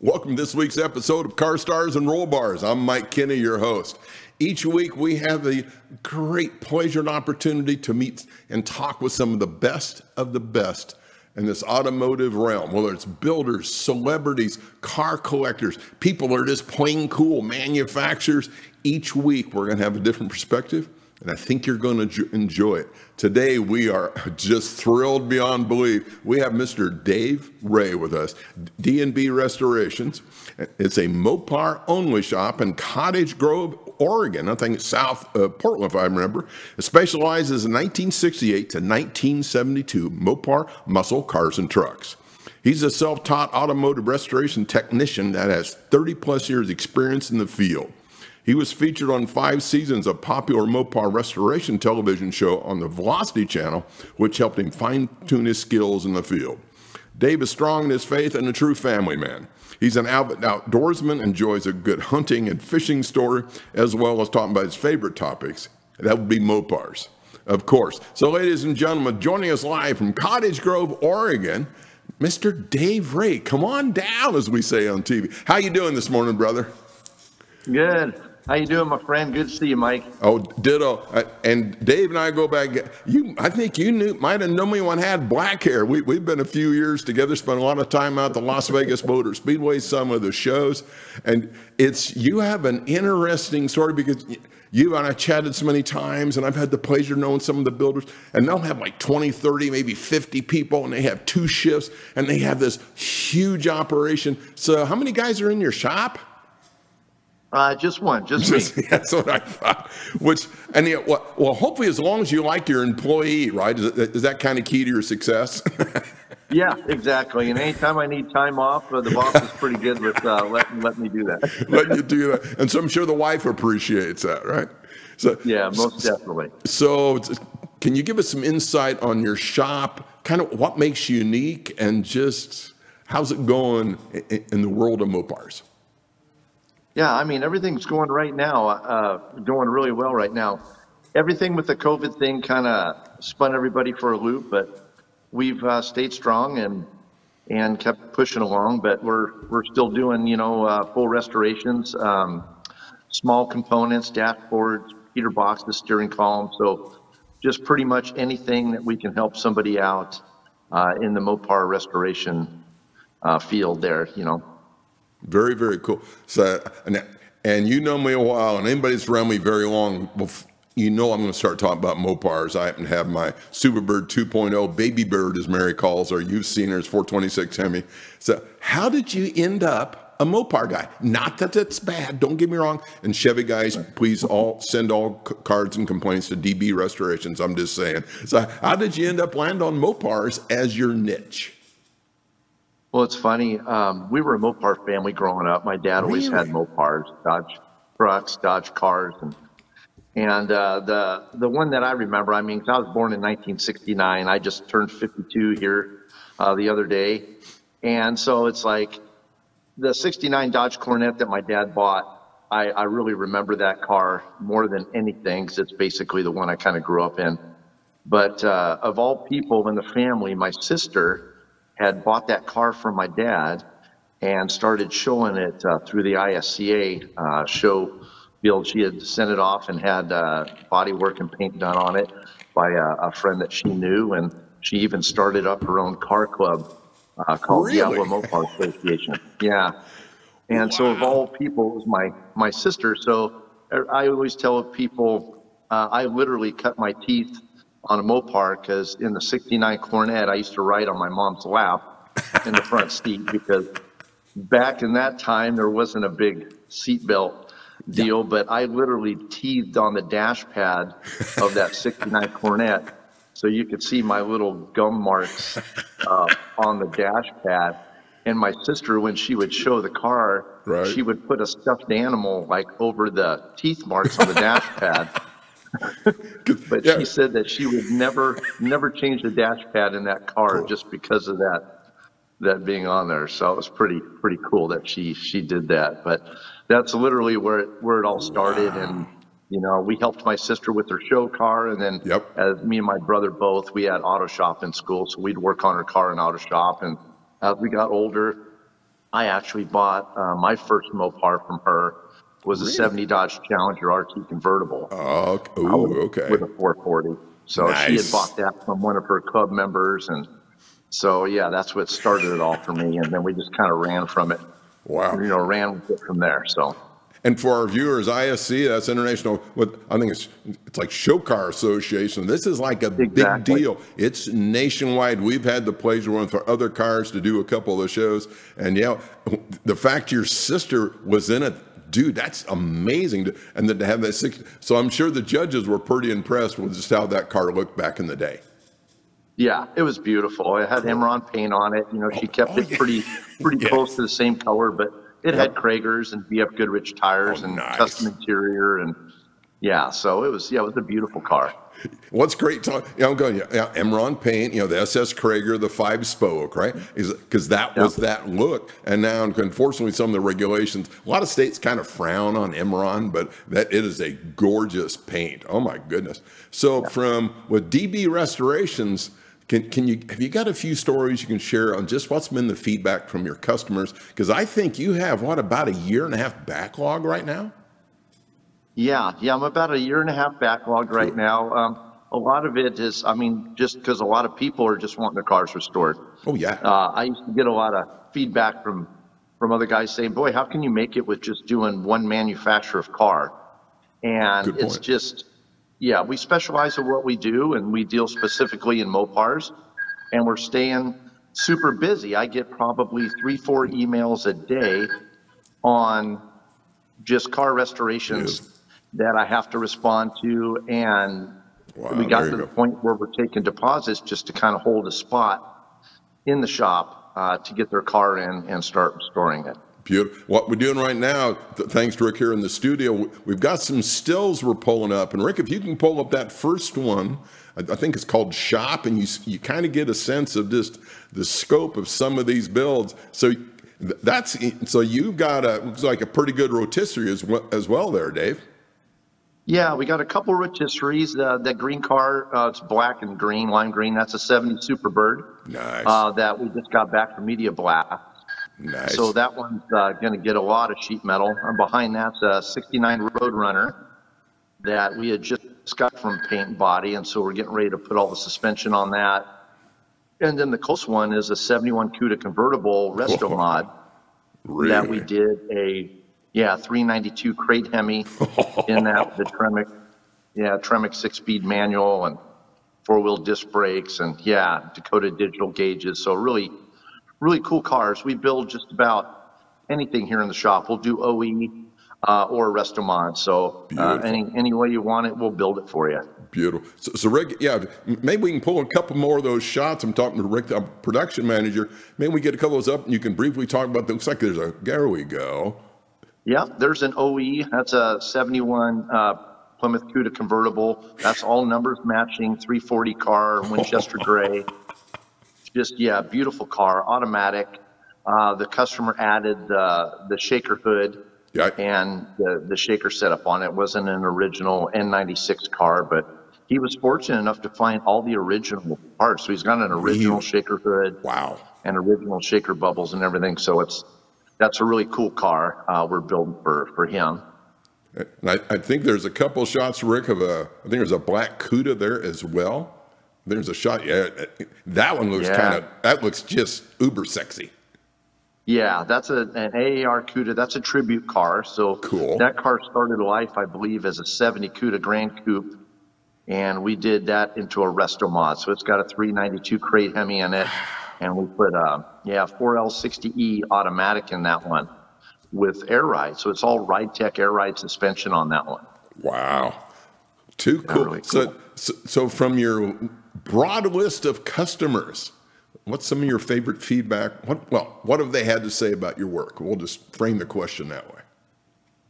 Welcome to this week's episode of Car Stars and Roll Bars. I'm Mike Kinney, your host. Each week we have the great pleasure and opportunity to meet and talk with some of the best in this automotive realm, whether it's builders, celebrities, car collectors, people that are just plain cool, manufacturers. Each week we're going to have a different perspective, and I think you're going to enjoy it. Today, we are just thrilled beyond belief. We have Mr. Dave Rae with us, D&B Restorations. It's a Mopar only shop in Cottage Grove, Oregon. I think it's south of Portland, if I remember. It specializes in 1968 to 1972 Mopar muscle cars and trucks. He's a self-taught automotive restoration technician that has 30-plus years experience in the field. He was featured on 5 seasons of popular Mopar restoration television show on the Velocity channel, which helped him fine-tune his skills in the field. Dave is strong in his faith and a true family man. He's an avid outdoorsman, enjoys a good hunting and fishing story, as well as talking about his favorite topics. That would be Mopars, of course. So ladies and gentlemen, joining us live from Cottage Grove, Oregon, Mr. Dave Rae. Come on down, as we say on TV. How you doing this morning, brother? Good. How you doing, my friend? Good to see you, Mike. Oh, ditto. And Dave and I go back. I think you might have known me when I had black hair. We've been a few years together, spent a lot of time out at the Las Vegas Motor Speedway, some of the shows. And you have an interesting story because you and I chatted so many times, and I've had the pleasure of knowing some of the builders, and they'll have like 20, 30, maybe 50 people, and they have 2 shifts, and they have this huge operation. So how many guys are in your shop? Just one, just me. That's what I thought. Well, hopefully, as long as you like your employee, right? Is that kind of key to your success? Yeah, exactly. And anytime I need time off, the boss is pretty good with let me do that. Letting you do that, and so I'm sure the wife appreciates that, right? So yeah, most definitely. So, can you give us some insight on your shop? Kind of what makes you unique, and just how's it going in the world of Mopars? Yeah, I mean, everything's going right now, going really well right now. Everything with the COVID thing kind of spun everybody for a loop, but we've stayed strong and kept pushing along. But we're still doing, full restorations, small components, dashboards, heater boxes, steering columns. So just pretty much anything that we can help somebody out in the Mopar restoration field there, Very, very cool. So, and you know me a while, and anybody that's around me very long, I'm going to start talking about Mopars. I happen to have my Superbird 2.0, Baby Bird, as Mary calls her. You've seen her, it's 426 Hemi. So how did you end up a Mopar guy? Not that that's bad, don't get me wrong. And Chevy guys, please send all cards and complaints to DB Restorations. I'm just saying. So how did you end up land on Mopars as your niche? Well, it's funny. We were a Mopar family growing up. My dad always had Mopars, Dodge trucks, Dodge cars, and the one that I remember. I mean, 'cause I was born in 1969. I just turned 52 here the other day, and so it's like the '69 Dodge Coronet that my dad bought. I really remember that car more than anything because it's basically the one I kind of grew up in. But of all people in the family, my sister had bought that car from my dad and started showing it through the ISCA show field. She had sent it off and had body work and paint done on it by a friend that she knew, and she even started up her own car club called the Mopar Association. Yeah. And so of all people, it was my sister. So I always tell people I literally cut my teeth on a Mopar because in the '69 Coronet, I used to ride on my mom's lap in the front seat because back in that time, there wasn't a big seatbelt deal, but I literally teethed on the dash pad of that '69 Coronet so you could see my little gum marks on the dash pad. And my sister, when she would show the car, she would put a stuffed animal like over the teeth marks on the dash pad. But she said that she would never change the dash pad in that car just because of that being on there. So it was pretty cool that she did that. But that's literally where it all started. And we helped my sister with her show car, and then as me and my brother both, we had auto shop in school, so we'd work on her car in auto shop. And as we got older, I actually bought my first Mopar from her was a Really? 70 Dodge Challenger RT convertible. Oh, ooh, okay. With a 440. So she had Nice. bought that from one of her club members, and so yeah, that's what started it all for me. And then we just kind of ran from it. Wow. Ran with it from there. So. And for our viewers, ISC, that's International, what I think it's like Show Car Association. This is like a big deal. It's nationwide. We've had the pleasure with our other cars to do a couple of the shows. And yeah, the fact your sister was in it, dude, that's amazing. And then to have that so I'm sure the judges were pretty impressed with just how that car looked back in the day. Yeah, it was beautiful. It had Emerald paint on it. She kept it pretty close to the same color, but it had Kragers and BF Goodrich tires and custom interior, and yeah, so it was a beautiful car. What's great, I'm going, Emerald paint, the SS Krager, the 5-spoke, right? Because that was that look. And now, unfortunately, some of the regulations, a lot of states kind of frown on Emerald, but it is a gorgeous paint. Oh my goodness. So with DB Restorations, have you got a few stories you can share on just what's been the feedback from your customers? Because I think you have, about a 1.5-year backlog right now? Yeah, I'm about a 1.5-year backlog right now. A lot of it is, just because a lot of people are just wanting their cars restored. Oh, yeah. I used to get a lot of feedback from other guys saying, boy, how can you make it with just doing one manufacturer of car? And it's just... Yeah, we specialize in what we do, and we deal specifically in Mopars, and we're staying super busy. I get probably 3-4 emails a day on just car restorations that I have to respond to, and we got to the point where we're taking deposits just to kind of hold a spot in the shop to get their car in and start restoring it. Beautiful. What we're doing right now, thanks to Rick here in the studio, we've got some stills we're pulling up. And Rick, if you can pull up that first one, I think it's called Shop, and you kind of get a sense of just the scope of some of these builds. So you've got looks like a pretty good rotisserie as well there, Dave. Yeah, we got a couple rotisseries. That green car, it's black and green, lime green. That's a 70 Superbird. Nice. That we just got back from Media Blast. Nice. So that one's going to get a lot of sheet metal. And behind that's a 69 Roadrunner that we had just got from paint and body, and so we're getting ready to put all the suspension on that. And then the close one is a 71 Cuda convertible Resto Mod that we did a 392 crate Hemi in that, the Tremec 6-speed manual and 4-wheel disc brakes and Dakota digital gauges. So really cool cars. We build just about anything here in the shop. We'll do OE or Resto Mods. So any way you want it, we'll build it for you. Beautiful. So Rick, maybe we can pull a couple more of those shots. I'm talking to Rick, the production manager. Maybe we get a couple of those up and you can briefly talk about them. Looks like there we go. Yeah, there's an OE. That's a 71 Plymouth Cuda convertible. That's all numbers matching, 340 car, Winchester gray. Just, beautiful car, automatic. The customer added the shaker hood and the shaker setup on it. It wasn't an original N96 car, but he was fortunate enough to find all the original parts. So he's got an original shaker hood. Wow. And original shaker bubbles and everything. So that's a really cool car we're building for him. And I think there's a couple shots, Rick, of I think there's a black Cuda there as well. There's a shot. Yeah, that one looks that looks just uber sexy. Yeah, that's an AAR Cuda. That's a tribute car. So cool. That car started life, I believe, as a 70 Cuda Grand Coupe. And we did that into a Resto Mod. So it's got a 392 crate Hemi in it. And we put 4L60E automatic in that one with air ride. So it's all Ride Tech air ride suspension on that one. Wow. Too cool. Really cool. So from your broad list of customers, what's some of your favorite feedback? What have they had to say about your work? We'll just frame the question that way.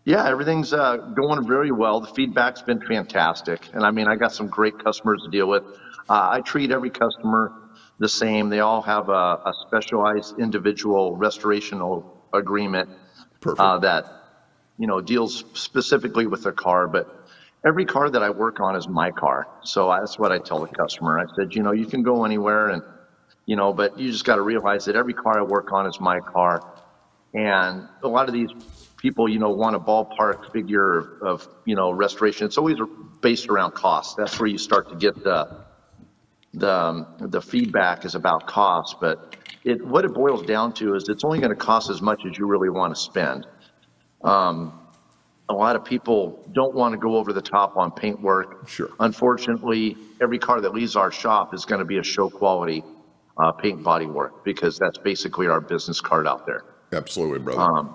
Yeah, everything's going very well. The feedback's been fantastic. And I got some great customers to deal with. I treat every customer the same. They all have a specialized individual restoration agreement that, deals specifically with their car. But every car that I work on is my car. So that's what I tell the customer. I said, you can go anywhere and, but you just got to realize that every car I work on is my car. And a lot of these people, you know, want a ballpark figure of, you know, restoration. It's always based around cost. That's where you start to get the feedback is about cost. But what it boils down to is it's only going to cost as much as you really want to spend. A lot of people don't want to go over the top on paint work. Sure. Unfortunately, every car that leaves our shop is going to be a show quality paint body work, because that's basically our business card out there. Absolutely, brother.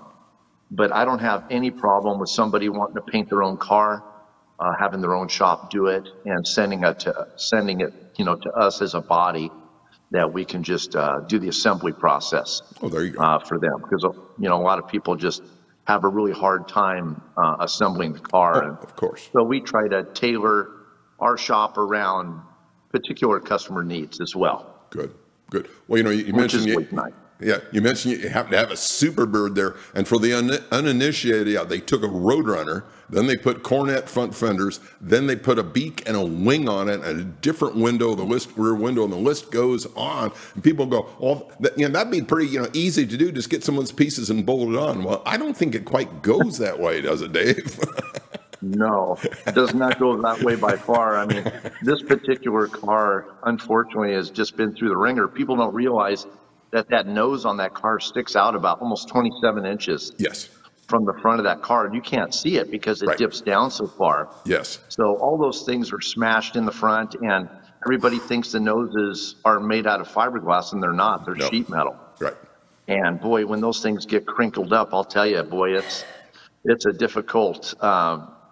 But I don't have any problem with somebody wanting to paint their own car, having their own shop do it, and sending it, you know, to us as a body that we can just do the assembly process. Oh, there you go. For them, because, you know, a lot of people just have a really hard time assembling the car. Oh, of course. So we try to tailor our shop around particular customer needs as well. Good. Well, you know, you mentioned you mentioned you happen to have a Superbird there, and for the uninitiated, yeah, they took a Roadrunner, then they put cornet front fenders, then they put a beak and a wing on it, and a different window, rear window, and the list goes on. And people go, "Oh, you know, that'd be pretty, you know, easy to do. Just get some of those pieces and bolt it on." Well, I don't think it quite goes that way, does it, Dave? No, it does not go that way by far. I mean, this particular car, unfortunately, has just been through the ringer. People don't realize that nose on that car sticks out about almost 27 inches. Yes. From the front of that car. And you can't see it because it dips down so far. Yes. So all those things are smashed in the front, and everybody thinks the noses are made out of fiberglass, and they're not. They're sheet metal. Right. And boy, when those things get crinkled up, I'll tell you, boy, it's a difficult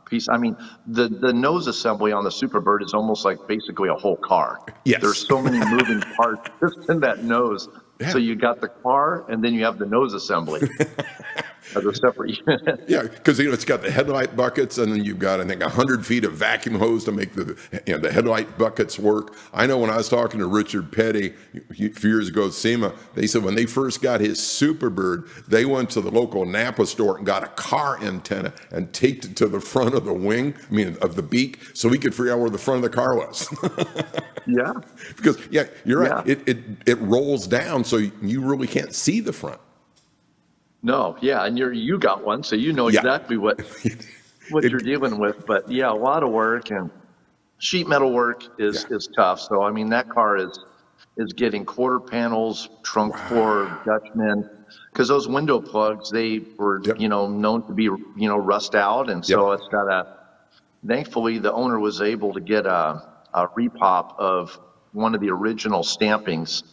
piece. I mean, the nose assembly on the Superbird is almost like basically a whole car. Yes. There's so many moving parts just in that nose. Yeah. So you got the car, and then you have the nose assembly as a separate unit. Yeah, because, you know, it's got the headlight buckets, and then you've got, I think, 100 feet of vacuum hose to make the headlight buckets work. I know when I was talking to Richard Petty a few years ago at SEMA, they said when they first got his Superbird, they went to the local Napa store and got a car antenna and taped it to the front of the wing, of the beak, so we could figure out where the front of the car was. Yeah. Because, yeah, you're right. Yeah. It rolls down, so you really can't see the front. No, yeah, and you got one, so you know exactly what you're dealing with. But yeah, a lot of work, and sheet metal work is tough. So I mean, that car is getting quarter panels, trunk floor, Dutchmen, because those window plugs, they were you know, known to be, you know, rust out, and so it's got thankfully the owner was able to get a repop of one of the original stampings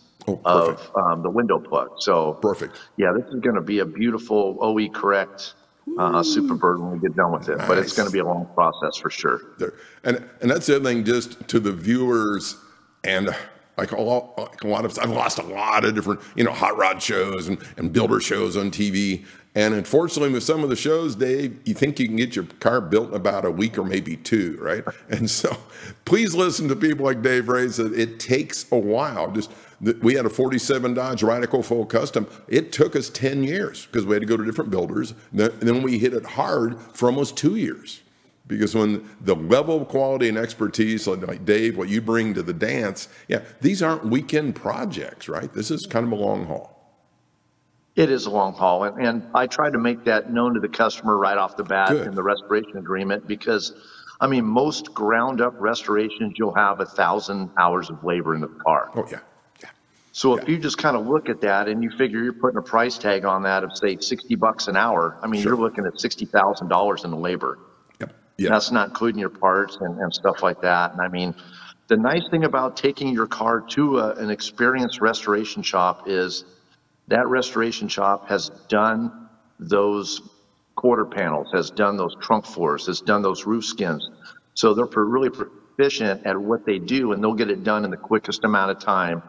of the window plug. So perfect. Yeah, this is going to be a beautiful OE correct Superbird when we get done with it. Nice. But it's going to be a long process for sure. And that's the other thing, just to the viewers, and like a lot of, I've lost a lot of different, you know, hot rod shows and builder shows on TV. And unfortunately, with some of the shows, Dave, you think you can get your car built in about a week or maybe two, right? And so please listen to people like Dave Rae. Said it takes a while. We had a 47 Dodge Radical Full Custom. It took us 10 years because we had to go to different builders. Then we hit it hard for almost 2 years. Because when the level of quality and expertise, like Dave, what you bring to the dance, these aren't weekend projects, right? This is kind of a long haul. It is a long haul, and I try to make that known to the customer right off the bat in the restoration agreement, because, I mean, most ground-up restorations, you'll have 1,000 hours of labor in the car. Oh, yeah. So if you just kind of look at that and you figure you're putting a price tag on that of, say, $60 an hour, I mean, you're looking at $60,000 in the labor. Yep. That's not including your parts and stuff like that. And I mean, the nice thing about taking your car to an experienced restoration shop is that restoration shop has done those quarter panels, has done those trunk floors, has done those roof skins. So they're really proficient at what they do, and they'll get it done in the quickest amount of time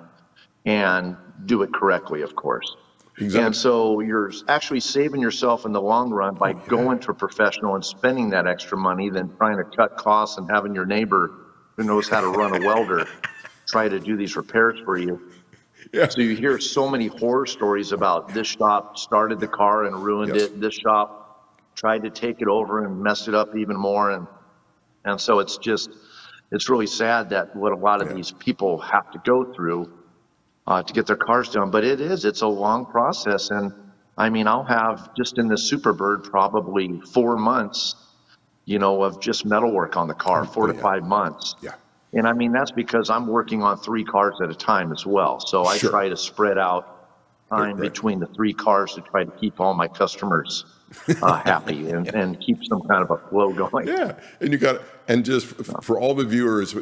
and do it correctly, of course. Exactly. And so you're actually saving yourself in the long run by going to a professional and spending that extra money than trying to cut costs and having your neighbor who knows how to run a welder try to do these repairs for you. Yeah. So you hear so many horror stories about this shop started the car and ruined it. This shop tried to take it over and messed it up even more. And so it's really sad that what a lot of these people have to go through to get their cars done. But it's a long process. And I mean, I'll have just in the Superbird probably 4 months, of just metal work on the car, 4 to 5 months. Yeah. And I mean, that's because I'm working on 3 cars at a time as well. So I try to spread out time between the 3 cars to try to keep all my customers happy and keep some kind of a flow going. Yeah. And and just for all the viewers,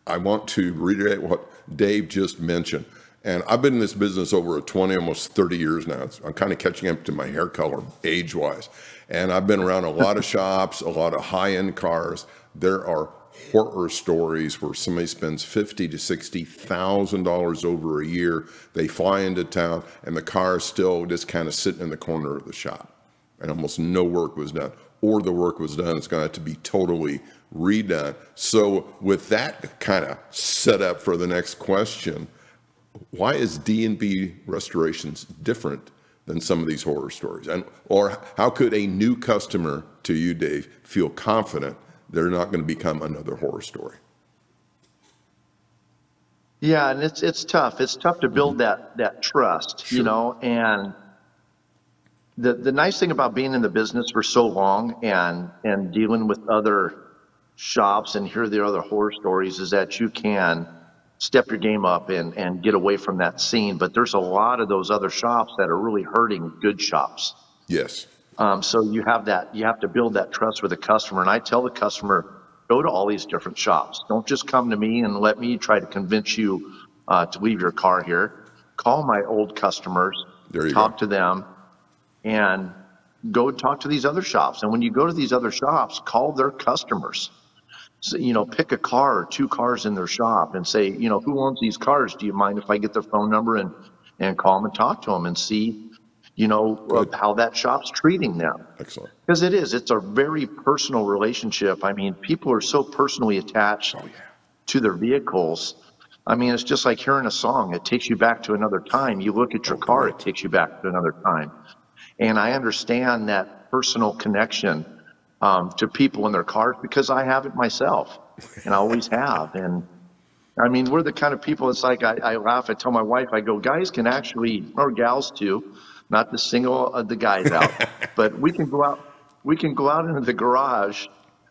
I want to reiterate what Dave just mentioned. And I've been in this business over 20, almost 30 years now. I'm kind of catching up to my hair color age-wise. And I've been around a lot of shops, a lot of high-end cars. There are horror stories where somebody spends $50,000 to $60,000 over a year. They fly into town, and the car is still just kind of sitting in the corner of the shop, and almost no work was done. Or the work was done, it's going to have to be totally redone. So with that kind of set up for the next question, why is D&B Restorations different than some of these horror stories? Or how could a new customer to you, Dave, feel confident they're not going to become another horror story? Yeah, and it's tough. It's tough to build that trust, and the nice thing about being in the business for so long and dealing with other shops and hear the other horror stories is that you can step your game up and get away from that scene. But there's a lot of those other shops that are really hurting good shops. Yes. So you have to build that trust with the customer. And I tell the customer, go to all these different shops. Don't just come to me and let me try to convince you to leave your car here. Call my old customers, talk to them, and go talk to these other shops. And when you go to these other shops, call their customers. So, pick a car or 2 cars in their shop and say, who owns these cars? Do you mind if I get their phone number and call them and talk to them and see, how that shop's treating them? Excellent. Because it's a very personal relationship. I mean, people are so personally attached to their vehicles. I mean, it's just like hearing a song. It takes you back to another time. You look at your car, it takes you back to another time. And I understand that personal connection to people in their cars because I have it myself, and I always have. And I mean, we're the kind of people, it's like I laugh, I tell my wife, I go, guys can actually, or gals too, not to single the guys out, but we can go out into the garage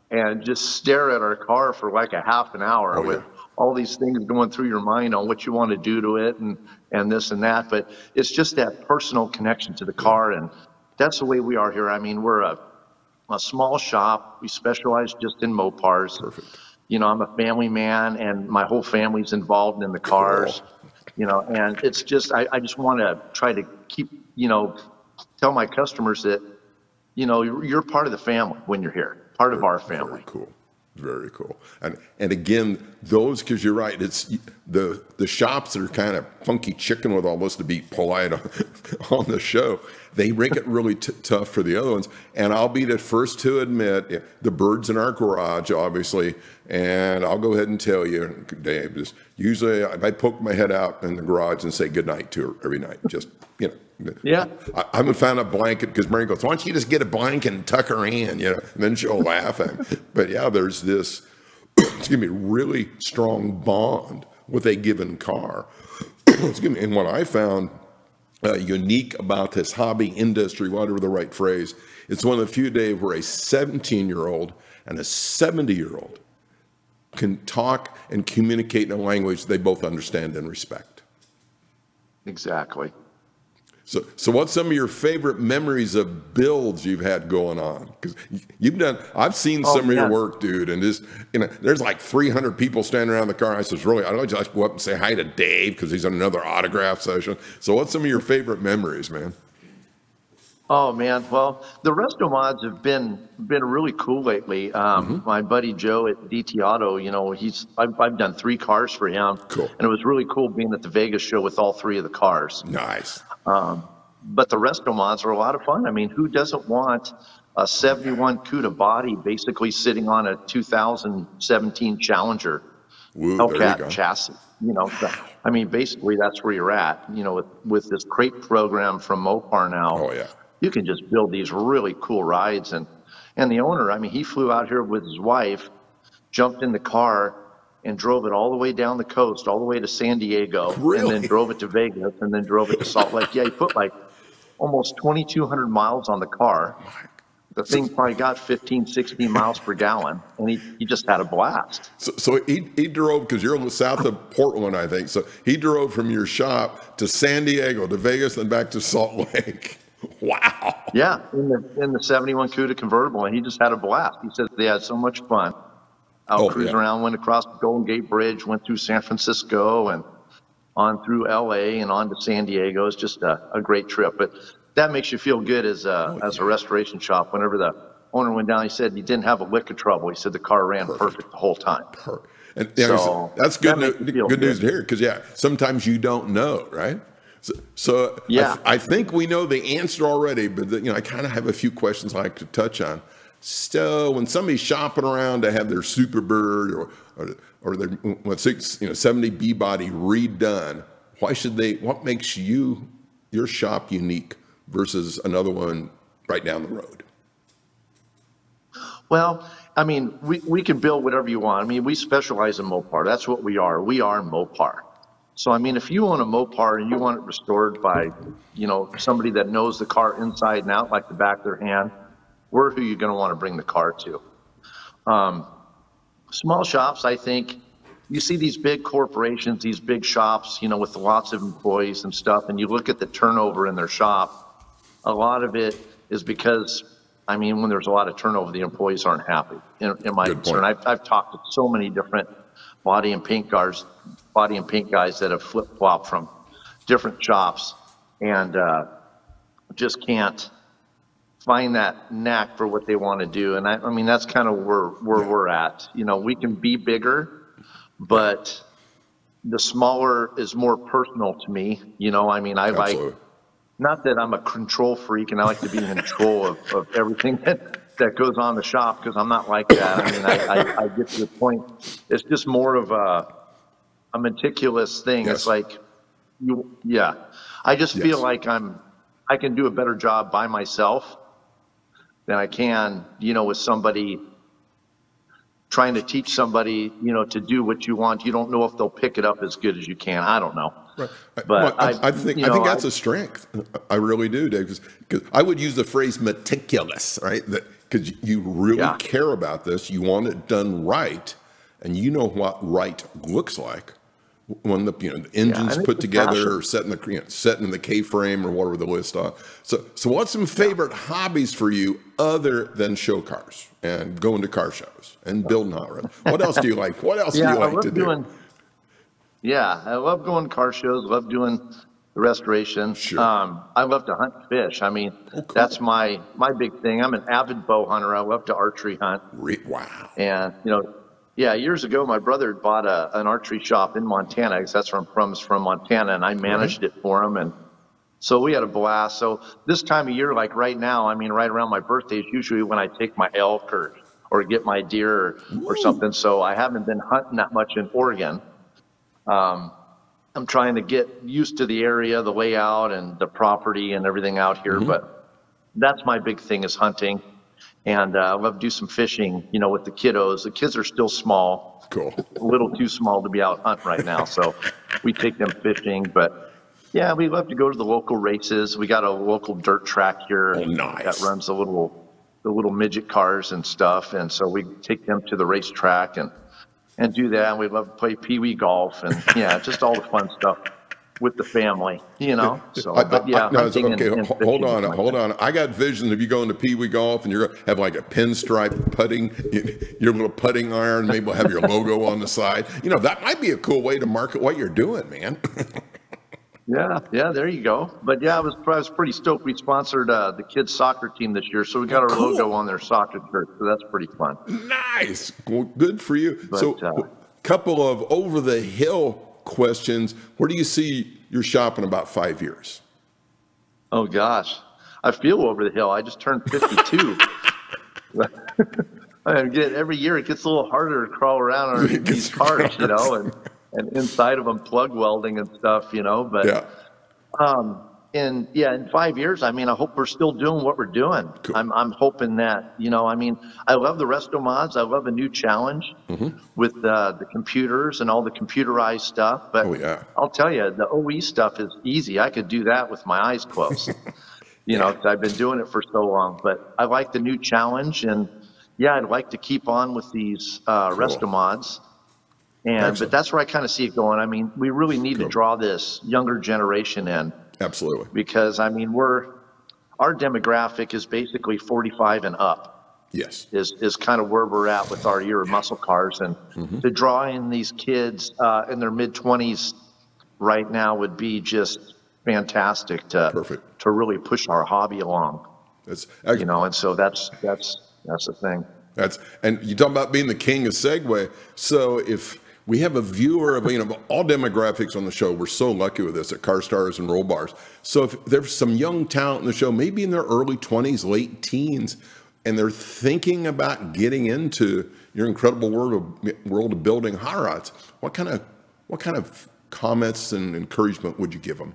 and just stare at our car for like a half an hour with all these things going through your mind on what you want to do to it and this and that. But it's just that personal connection to the car, and that's the way we are here. I mean, we're a small shop. We specialize just in Mopars. Perfect. I'm a family man, and my whole family's involved in the cars. And it's just I just want to try to keep tell my customers that you're part of the family when you're here, part of our family. Very cool. Very cool. And again, those, because you're right, it's the shops that are kind of funky chicken with all this, to be polite on the show. They make it really tough for the other ones. And I'll be the first to admit, the bird's in our garage, obviously. And I'll go ahead and tell you, Dave, just usually I poke my head out in the garage and say goodnight to her every night. Just, Yeah. I haven't found a blanket, because Mary goes, why don't you just get a blanket and tuck her in, and then she'll laugh at me. But yeah, there's this, really strong bond with a given car. And what I found unique about this hobby industry, whatever the right phrase, it's one of the few, Dave, where a 17-year-old and a 70-year-old can talk and communicate in a language they both understand and respect. Exactly. So what's some of your favorite memories of builds you've had going on? Because I've seen some of your work, dude, and just, there's like 300 people standing around the car. I says, really, I don't just go up and say hi to Dave because he's on another autograph session. So what's some of your favorite memories, man? Oh man, well, the Resto Mods have been really cool lately. My buddy Joe at DT Auto, I've done 3 cars for him. Cool. And it was really cool being at the Vegas show with all 3 of the cars. Nice. But the Resto Mods are a lot of fun. I mean, who doesn't want a 71 Cuda body basically sitting on a 2017 Challenger Hellcat chassis? I mean, basically that's where you're at. With this crate program from Mopar now. Oh yeah. You can just build these really cool rides. And the owner, I mean, he flew out here with his wife, jumped in the car, and drove it all the way down the coast, all the way to San Diego, really? And then drove it to Vegas, and then drove it to Salt Lake. Yeah, he put like almost 2,200 miles on the car. The thing probably got 15, 16 miles per gallon, and he just had a blast. So he drove, because you're south of Portland, I think. So he drove from your shop to San Diego, to Vegas, then back to Salt Lake. Wow. Yeah, in the 71 Cuda convertible, and he just had a blast. He said they had so much fun out cruising around, went across the Golden Gate Bridge, went through San Francisco, and on through LA and on to San Diego. It's just a great trip. But that makes you feel good as a restoration shop. Whenever the owner went down, he said he didn't have a lick of trouble. He said the car ran perfect the whole time. And so that's good news to hear, because sometimes you don't know, right? So I think we know the answer already, but I kind of have a few questions I like to touch on. So when somebody's shopping around to have their Superbird or their 70 B body redone, why should they? What makes your shop unique versus another one right down the road? Well, I mean, we can build whatever you want. I mean, we specialize in Mopar. That's what we are. We are Mopar. So, I mean, if you own a Mopar and you want it restored by, somebody that knows the car inside and out like the back of their hand, we're who you're going to want to bring the car to. Small shops, I think, you see these big corporations, these big shops, with lots of employees and stuff, and you look at the turnover in their shop, a lot of it is because, I mean, when there's a lot of turnover, the employees aren't happy, in my concern. I've talked to so many different body and paint guys that have flip-flopped from different shops and just can't find that knack for what they want to do. And I mean, that's kind of where we're at. We can be bigger, but the smaller is more personal to me. I mean, I like, not that I'm a control freak and I like to be in control of everything that goes on in the shop, because I'm not like that. I mean, I get to the point. It's just more of a meticulous thing. It's like, I just feel like I can do a better job by myself than I can, with somebody trying to teach somebody, to do what you want. You don't know if they'll pick it up as good as you can. I don't know. Right. But I think that's a strength. I really do, Dave, because I would use the phrase meticulous, right? Because you really care about this. You want it done right, and you know what right looks like when the engine's put together or set in the K-frame or whatever the list are. So what's some favorite hobbies for you other than show cars and going to car shows and building hot rods? What else do you like? What else do you like to do? I love going to car shows. Love doing the restoration. Sure. I love to hunt and fish. I mean, that's my big thing. I'm an avid bow hunter. I love to archery hunt. Wow. And years ago, my brother bought an archery shop in Montana, because that's where I'm from, is from Montana, and I managed it for him. And so we had a blast. So this time of year, like right now, I mean, right around my birthday is usually when I take my elk or get my deer or something. So I haven't been hunting that much in Oregon. I'm trying to get used to the area, the layout, and the property and everything out here. But that's my big thing, is hunting. And I love to do some fishing, with the kiddos. The kids are still small. Cool. A little too small to be out hunting right now. So we take them fishing. But yeah, we love to go to the local races. We got a local dirt track here that runs the little midget cars and stuff. And so we take them to the racetrack and do that. And we love to play pee-wee golf and just all the fun stuff with the family, So, hold on. I got visions of you going to pee-wee golf and you're going to have like a pinstripe putting, your little putting iron, maybe we'll have your logo on the side. That might be a cool way to market what you're doing, man. Yeah, there you go. But I was pretty stoked. We sponsored the kids' soccer team this year, so we got our logo on their soccer shirt. So that's pretty fun. Nice. Well, good for you. But, so, couple of over-the-hill questions. Where do you see your shop in about 5 years? Oh gosh, I feel over the hill. I just turned 52. Every year it gets a little harder to crawl around underneath these cars, and inside of them plug welding and stuff, But in 5 years, I mean, I hope we're still doing what we're doing. Cool. I'm hoping that, I mean, I love the Resto Mods. I love a new challenge with the computers and all the computerized stuff. But I'll tell you, the OE stuff is easy. I could do that with my eyes closed. you know, 'cause I've been doing it for so long. But I like the new challenge, and yeah, I'd like to keep on with these Resto Mods. And but that's where I kind of see it going. I mean, we really need to draw this younger generation in. Absolutely. Because I mean, our demographic is basically 45 and up. Yes. Is kind of where we're at with our year of muscle cars, and to draw in these kids in their mid-20s right now would be just fantastic to really push our hobby along. That's you know, and so that's the thing. And you talk about being the king of Segway. So if we have a viewer of, you know, all demographics on the show, we're so lucky with this at Car Stars and Roll Bars. So if there's some young talent in the show, maybe in their early 20s, late teens, and they're thinking about getting into your incredible world of building hot rods, what kind of comments and encouragement would you give them?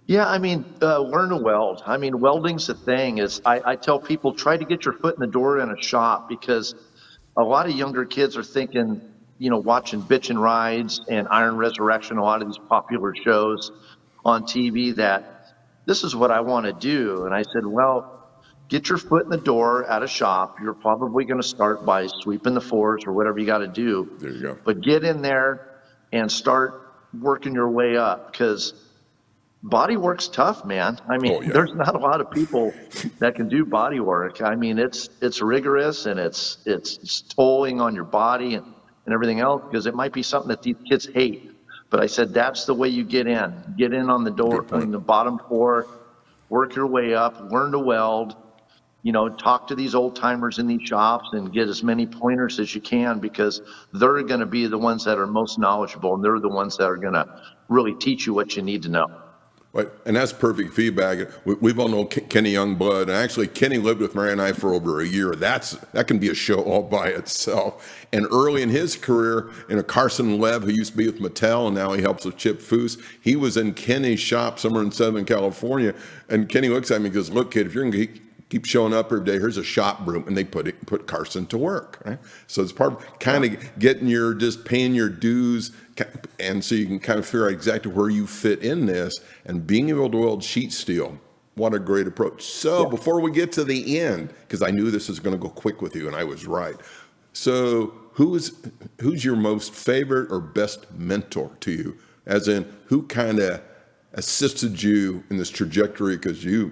Yeah, I mean, learn to weld. I mean, welding's the thing. I tell people, try to get your foot in the door in a shop, because a lot of younger kids are thinking, you know, watching Bitchin' Rides and Iron Resurrection, a lot of these popular shows on TV, that this is what I want to do. And I said, well, get your foot in the door at a shop. You're probably going to start by sweeping the floors or whatever you got to do. There you go. But get in there and start working your way up, because body work's tough, man. I mean, there's not a lot of people that can do body work. I mean, it's rigorous, and it's tolling on your body and everything else, because it might be something that these kids hate. But I said, that's the way you get in. Get in on the door, on the bottom floor, work your way up, learn to weld, you know, talk to these old timers in these shops and get as many pointers as you can, because they're going to be the ones that are most knowledgeable, and they're the ones that are going to really teach you what you need to know. Right. And that's perfect feedback. We've all known Kenny Youngblood, and actually Kenny lived with Mary and I for over a year. That can be a show all by itself. And early in his career, Carson Lev, who used to be with Mattel, and now he helps with Chip Foose, he was in Kenny's shop somewhere in Southern California. And Kenny looks at me and goes, look, kid, if you're going to keep showing up every day, here's a shop broom, and they put Carson to work. Right? So it's part of kind of just paying your dues, and so you can kind of figure out exactly where you fit in this, and being able to weld sheet steel. What a great approach. So before we get to the end, because I knew this was going to go quick with you, and I was right. So who's your most favorite or best mentor to you? As in, who kind of assisted you in this trajectory? Because you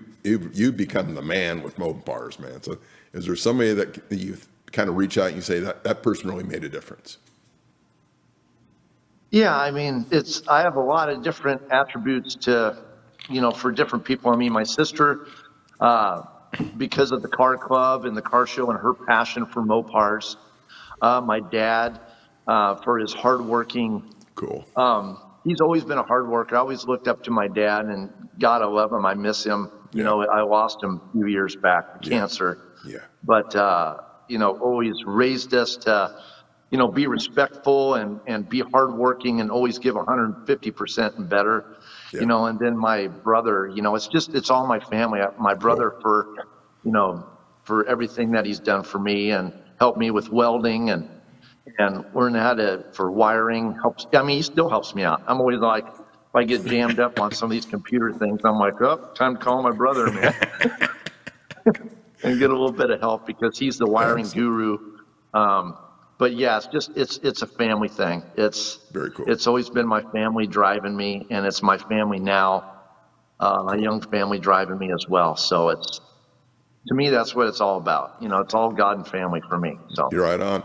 become the man with Mopars, man. So is there somebody that you kind of reach out and you say that person really made a difference? Yeah, I mean, I have a lot of different attributes to, you know, for different people. I mean, my sister, because of the car club and the car show and her passion for Mopars. My dad, for his hardworking. Cool. He's always been a hard worker. I always looked up to my dad, and God, I love him. I miss him. You know, I lost him a few years back to cancer. Yeah. But, you know, always raised us to, you know, be respectful and be hardworking and always give 150% and better, you know. And then my brother, you know, it's all my family. My brother, for, you know, for everything that he's done for me and helped me with welding and learn how for wiring. Helps. I mean, he still helps me out. I'm always like, if I get jammed up on some of these computer things, I'm like, oh, time to call my brother, man. And get a little bit of help, because he's the wiring guru. But yeah, it's a family thing. It's very cool. It's always been my family driving me, and it's my family now, my young family driving me as well. So to me, that's what it's all about. You know, it's all God and family for me. So you're right on.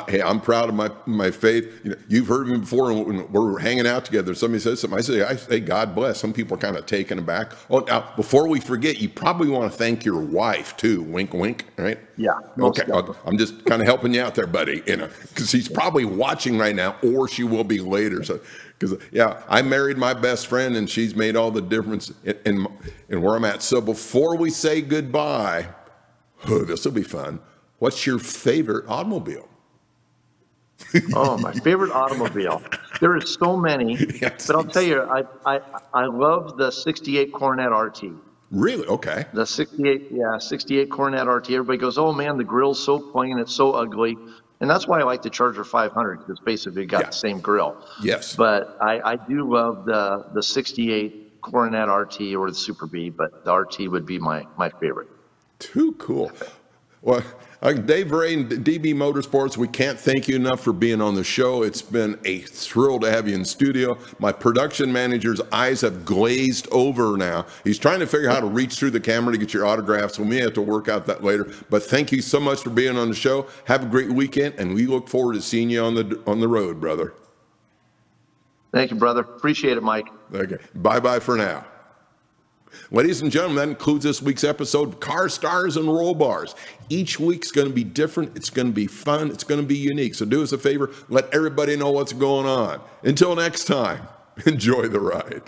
Hey, I'm proud of my faith. You know, you've heard me before when we're hanging out together. Somebody says something, I say God bless. Some people are kind of taken aback. Oh, now before we forget, you probably want to thank your wife too. Wink, wink. Right? Yeah. Okay. I'm just kind of helping you out there, buddy. You know, because she's probably watching right now, or she will be later. So. Because, yeah, I married my best friend, and she's made all the difference in where I'm at. So before we say goodbye, this will be fun. What's your favorite automobile? Oh, my favorite automobile. There are so many, but I'll tell you, I love the 68 Coronet RT. Really? Okay. The 68 Coronet RT. Everybody goes, oh, man, the grill's so plain, it's so ugly. And that's why I like the Charger 500, because it's basically got the same grill. Yes. But I do love the 68 Coronet RT or the Super B, but the RT would be my favorite. Too cool. Well, Dave Rae and DB Motorsports, we can't thank you enough for being on the show. It's been a thrill to have you in studio. My production manager's eyes have glazed over now. He's trying to figure out how to reach through the camera to get your autographs. We may have to work out that later. But thank you so much for being on the show. Have a great weekend, and we look forward to seeing you on the road, brother. Thank you, brother. Appreciate it, Mike. Okay. Bye-bye for now. Ladies and gentlemen, that includes this week's episode of Car Stars and Roll Bars. Each week's going to be different. It's going to be fun. It's going to be unique. So do us a favor. Let everybody know what's going on. Until next time, enjoy the ride.